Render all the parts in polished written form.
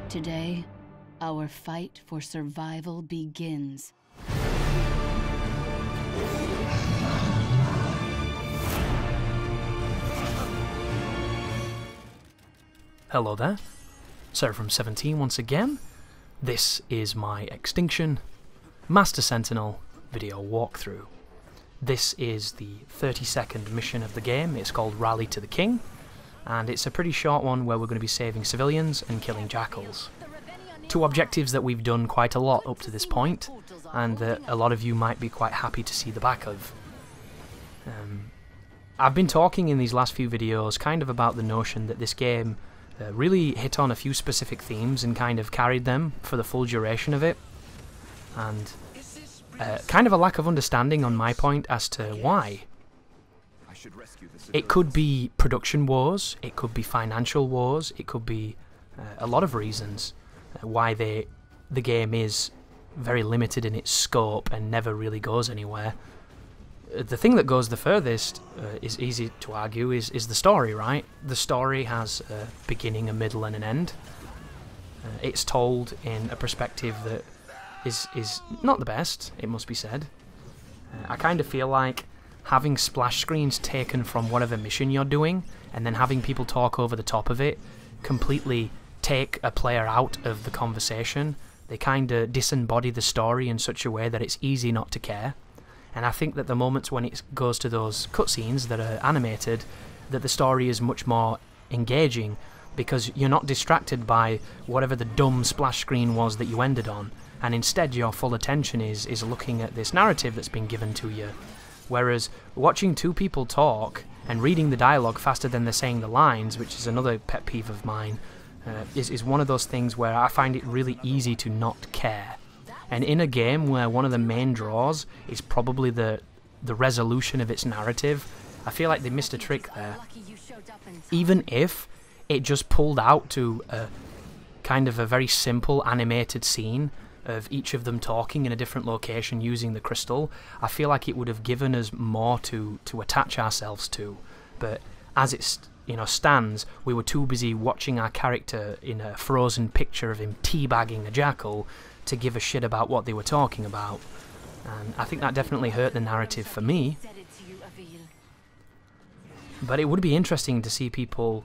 Today, our fight for survival begins. Hello there, Sarah from 17 once again. This is my Extinction Master Sentinel video walkthrough. This is the 30-second mission of the game. It's called Rally to the King, and it's a pretty short one where we're going to be saving civilians and killing jackals. Two objectives that we've done quite a lot up to this point, and that a lot of you might be quite happy to see the back of. I've been talking in these last few videos kind of about the notion that this game really hit on a few specific themes and kind of carried them for the full duration of it, and kind of a lack of understanding on my point as to why. It could be production wars, it could be financial wars, it could be a lot of reasons why the game is very limited in its scope and never really goes anywhere. The thing that goes the furthest, is easy to argue, is the story, right? The story has a beginning, a middle and an end. It's told in a perspective that is not the best, it must be said. I kind of feel like having splash screens taken from whatever mission you're doing and then having people talk over the top of it completely take a player out of the conversation. They kind of disembody the story in such a way that it's easy not to care. And I think that the moments when it goes to those cutscenes that are animated, that the story is much more engaging because you're not distracted by whatever the dumb splash screen was that you ended on, and instead your full attention is looking at this narrative that's been given to you. Whereas watching two people talk and reading the dialogue faster than they're saying the lines, which is another pet peeve of mine, is one of those things where I find it really easy to not care. And in a game where one of the main draws is probably the resolution of its narrative, I feel like they missed a trick there. Even if it just pulled out to a kind of a very simple animated scene of each of them talking in a different location using the crystal, I feel like it would have given us more to attach ourselves to. But as it stands, we were too busy watching our character in a frozen picture of him teabagging a jackal to give a shit about what they were talking about. And I think that definitely hurt the narrative for me. But it would be interesting to see people,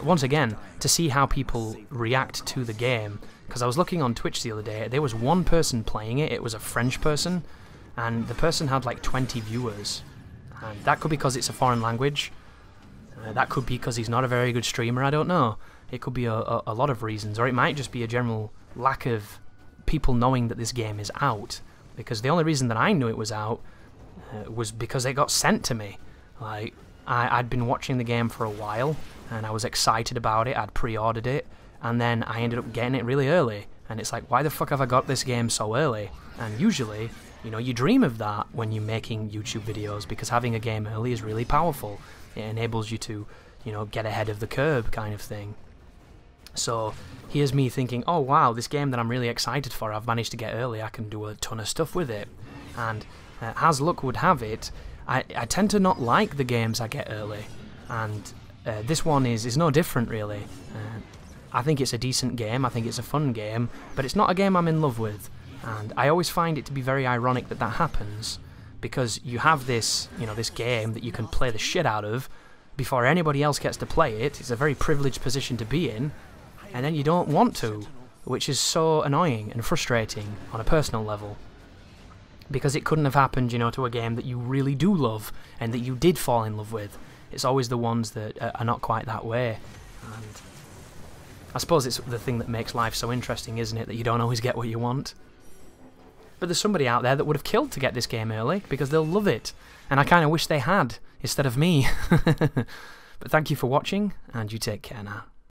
once again, to see how people react to the game. Because I was looking on Twitch the other day, there was one person playing it, it was a French person, and the person had like 20 viewers. And that could be because it's a foreign language, that could be because he's not a very good streamer, I don't know. It could be a lot of reasons, or it might just be a general lack of people knowing that this game is out. Because the only reason that I knew it was out was because it got sent to me. Like, I'd been watching the game for a while, and I was excited about it, I'd pre-ordered it, and then I ended up getting it really early. And it's like, why the fuck have I got this game so early? And usually, you dream of that when you're making YouTube videos, because having a game early is really powerful. It enables you to, get ahead of the curve kind of thing. So here's me thinking, oh wow, this game that I'm really excited for, I've managed to get early, I can do a ton of stuff with it. And as luck would have it, I tend to not like the games I get early. And this one is no different really. I think it's a decent game, I think it's a fun game, but it's not a game I'm in love with. And I always find it to be very ironic that that happens, because you have this, this game that you can play the shit out of before anybody else gets to play it. It's a very privileged position to be in, and then you don't want to, which is so annoying and frustrating on a personal level. Because it couldn't have happened, to a game that you really do love and that you did fall in love with. It's always the ones that are not quite that way. And I suppose it's the thing that makes life so interesting, isn't it? That you don't always get what you want. But there's somebody out there that would have killed to get this game early, because they'll love it. And I kind of wish they had, instead of me. But thank you for watching, and you take care now.